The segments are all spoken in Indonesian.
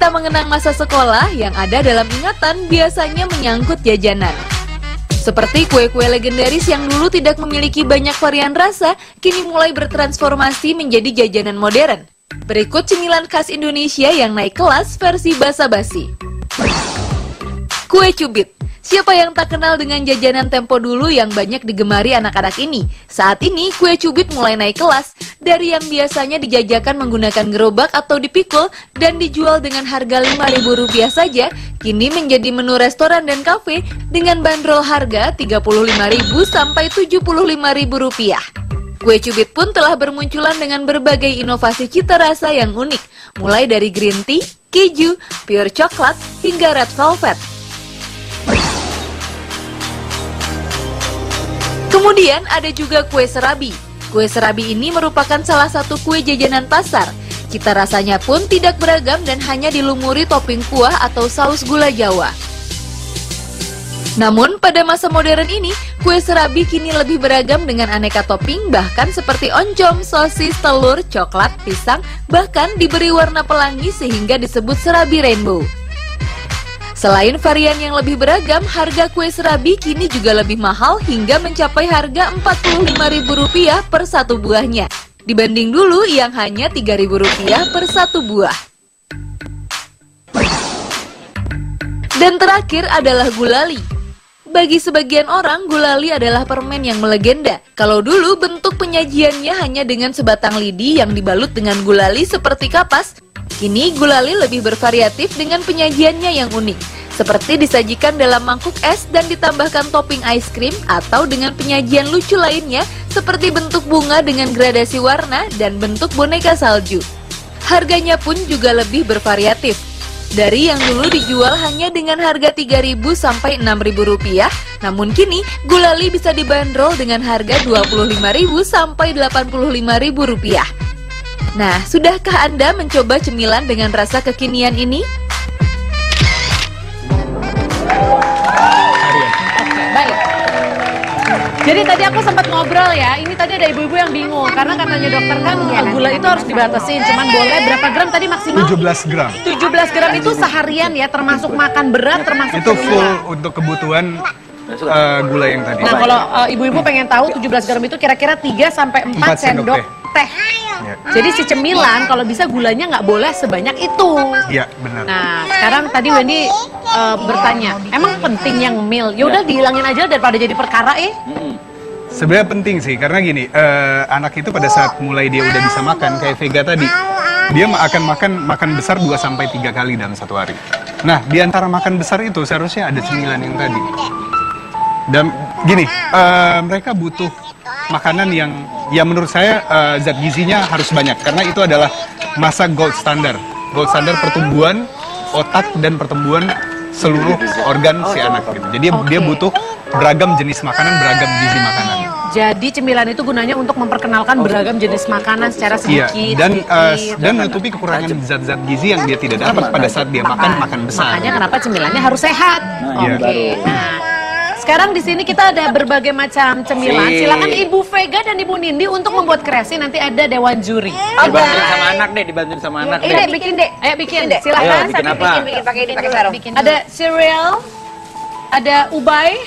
kita mengenang masa sekolah yang ada dalam ingatan biasanya menyangkut jajanan. Seperti kue-kue legendaris yang dulu tidak memiliki banyak varian rasa, kini mulai bertransformasi menjadi jajanan modern. Berikut cemilan khas Indonesia yang naik kelas versi basa-basi. Kue cubit. Siapa yang tak kenal dengan jajanan tempo dulu yang banyak digemari anak-anak ini? Saat ini, kue cubit mulai naik kelas. Dari yang biasanya dijajakan menggunakan gerobak atau dipikul dan dijual dengan harga Rp5.000 saja, kini menjadi menu restoran dan kafe dengan bandrol harga Rp35.000 sampai Rp75.000. Kue cubit pun telah bermunculan dengan berbagai inovasi cita rasa yang unik, mulai dari green tea, keju, pure coklat, hingga red velvet. Kemudian ada juga kue serabi. Kue serabi ini merupakan salah satu kue jajanan pasar. Cita rasanya pun tidak beragam dan hanya dilumuri topping kuah atau saus gula Jawa. Namun pada masa modern ini, kue serabi kini lebih beragam dengan aneka topping bahkan seperti oncom, sosis, telur, coklat, pisang, bahkan diberi warna pelangi sehingga disebut serabi rainbow. Selain varian yang lebih beragam, harga kue serabi kini juga lebih mahal hingga mencapai harga Rp45.000 per satu buahnya. Dibanding dulu yang hanya Rp3.000 per satu buah. Dan terakhir adalah gulali. Bagi sebagian orang, gulali adalah permen yang melegenda. Kalau dulu bentuk penyajiannya hanya dengan sebatang lidi yang dibalut dengan gulali seperti kapas, kini gulali lebih bervariatif dengan penyajiannya yang unik, seperti disajikan dalam mangkuk es dan ditambahkan topping ice cream atau dengan penyajian lucu lainnya seperti bentuk bunga dengan gradasi warna dan bentuk boneka salju. Harganya pun juga lebih bervariatif. Dari yang dulu dijual hanya dengan harga Rp3.000 sampai Rp6.000, namun kini gulali bisa dibanderol dengan harga Rp25.000 sampai Rp85.000. Nah, sudahkah Anda mencoba cemilan dengan rasa kekinian ini? Baik. Jadi tadi aku sempat ngobrol ya, ini tadi ada ibu-ibu yang bingung karena katanya dokter kan gula itu harus dibatasin, cuman boleh berapa gram tadi maksimal? 17 gram. 17 gram itu seharian ya, termasuk makan berat, termasuk Itu full cemilan. untuk kebutuhan gula yang tadi. Nah, kalau ibu-ibu pengen tahu 17 gram itu kira-kira 3 sampai 4 sendok teh. Ya. Jadi si cemilan kalau bisa gulanya nggak boleh sebanyak itu. Iya, benar. Nah, sekarang tadi Wendy bertanya, emang penting yang mil? Ya udah dihilangin aja daripada jadi perkara Sebenarnya penting sih, karena gini, anak itu pada saat mulai dia udah bisa makan, kayak Vega tadi, dia akan makan besar 2 sampai 3 kali dalam satu hari. Nah, di antara makan besar itu seharusnya ada cemilan yang tadi. Dan gini, mereka butuh makanan yang ya menurut saya zat gizinya harus banyak, karena itu adalah masa gold standard pertumbuhan otak dan pertumbuhan seluruh organ si anak gitu. Jadi dia butuh beragam jenis makanan, beragam gizi makanan. Jadi cemilan itu gunanya untuk memperkenalkan beragam jenis makanan secara Iya, sedikit. dan menutupi kekurangan zat-zat gizi yang dia tidak dapat pada saat dia makan besar. Makanya kenapa cemilannya harus sehat. Oke. Nah, sekarang di sini kita ada berbagai macam cemilan. Silakan Ibu Vega dan Ibu Nindi untuk membuat kreasi, nanti ada dewan juri. Dibantuin sama anak deh, dibantuin sama anak deh. Ini bikin deh. Ayo bikin. Silakan. Ayo, bikin apa? Bikin pakai sarung. Ada cereal, ada ubay,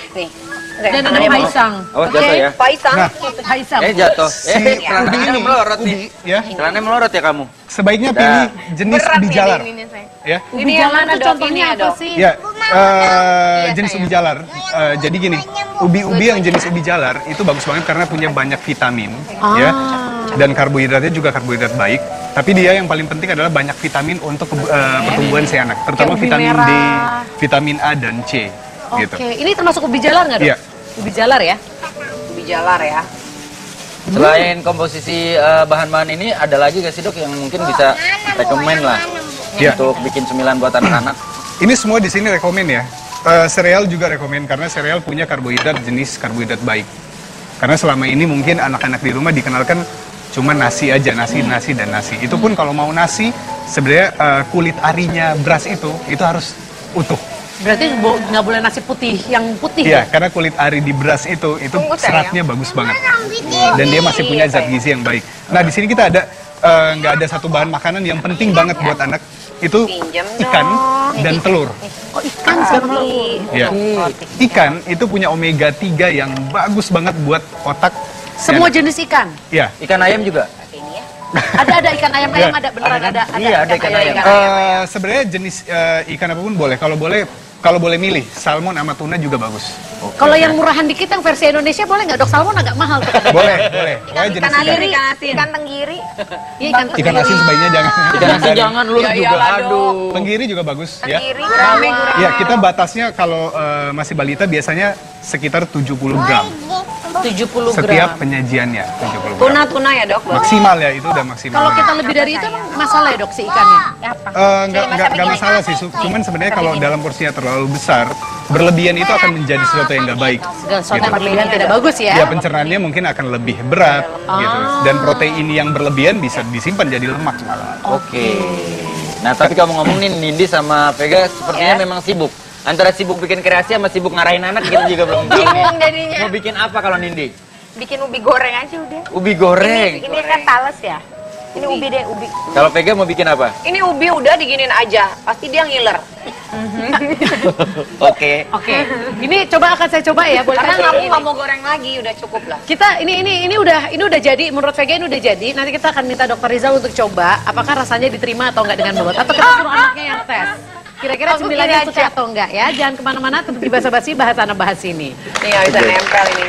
dan ada paisang. Awas jatuh ya. Paisang. Nah, Paisang. Jatuh. ini, Celananya melorot nih. Ya, Celananya melorot ya kamu. sebaiknya pilih jenis ubi jalar. Ya. Ubi jalar itu contohnya apa sih? Ya, jenis ubi jalar. Jadi gini, ubi-ubi yang jenis ubi jalar itu bagus banget karena punya banyak vitamin, ya. Dan karbohidratnya juga karbohidrat baik. Tapi dia yang paling penting adalah banyak vitamin untuk pertumbuhan si anak, terutama ubi vitamin D, merah. vitamin A dan C. Gitu. Oke, ini termasuk ubi jalar nggak dok? Iya. Ubi jalar ya? Ubi jalar ya. Selain komposisi bahan-bahan ini, ada lagi gak sih dok yang mungkin bisa rekomen lah Iya. untuk bikin cemilan buat anak-anak? Ini semua di sini rekomen ya. Sereal juga rekomen karena sereal punya karbohidrat jenis karbohidrat baik. Karena selama ini mungkin anak-anak di rumah dikenalkan cuma nasi aja, nasi dan nasi. Itu pun kalau mau nasi, sebenarnya kulit arinya beras itu harus utuh. Berarti nggak boleh nasi putih, yang putih Iya, karena kulit ari di beras itu seratnya bagus banget. Dan dia masih punya zat gizi yang baik. Nah, di sini kita ada nggak ada satu bahan makanan yang penting banget buat anak, itu ikan dan telur. Oh, ikan sama Ya. Ikan itu punya omega 3 yang bagus banget buat otak. semua jenis ikan. Ya. Ikan ayam juga. Ada ikan ayam ada beneran ada. Iya, ada ikan ayam. Sebenarnya jenis ikan apapun boleh. Kalau boleh milih, salmon sama tuna juga bagus. Kalau yang murahan dikit yang versi Indonesia boleh nggak dok? Salmon agak mahal tuh. Boleh. Pokoknya jenis Ikan ikan. asin, ikan asin. Ikan tenggiri. Iya ikan Ikan asin sebaiknya jangan. Ikan asin jangan lu Ya juga. iyalah, Aduh. Tenggiri juga bagus ya. Tenggiri, gurame. Ya, kita batasnya kalau masih balita biasanya sekitar 70 gram 70 setiap gram. penyajiannya. 70 gram. Tuna ya dok. Maksimal ya, itu udah maksimal. Kalau kita lebih dari itu emang masalah ya dok si ikannya? Nggak masalah sih, cuman sebenarnya kalau dalam porsinya terlalu besar, berlebihan itu akan menjadi sesuatu yang nggak baik. Segala sesuatu yang Gitu. berlebihan tidak bagus ya? Ya pencernaannya mungkin akan lebih berat gitu. Dan protein yang berlebihan bisa disimpan jadi lemak malah. Oke. Nah, tapi kamu ngomong nih Nindi sama Vega sepertinya memang sibuk. Antara sibuk bikin kreasi sama sibuk ngarahin anak kita juga belum tahu. Bingung jadinya. Mau bikin apa kalau Nindi? Bikin ubi goreng aja udah. Ubi goreng. Ini kan talas ya. Ini ubi deh, ubi. Kalau Vega mau bikin apa? Ini ubi udah diginin aja, pasti dia ngiler. Oke. Oke. Ini coba akan saya coba ya, boleh? Karena aku nggak mau goreng lagi, udah cukup lah. Kita ini udah jadi, menurut Vega ini udah jadi. Nanti kita akan minta Dokter Rizal untuk coba apakah rasanya diterima atau enggak dengan mulut, atau kita suruh anaknya yang tes. Kira-kira cemilannya suka atau enggak ya? Jangan kemana-mana, tetap di Basa Basi bahas anak bahas ini. Nih nggak bisa nempel ini.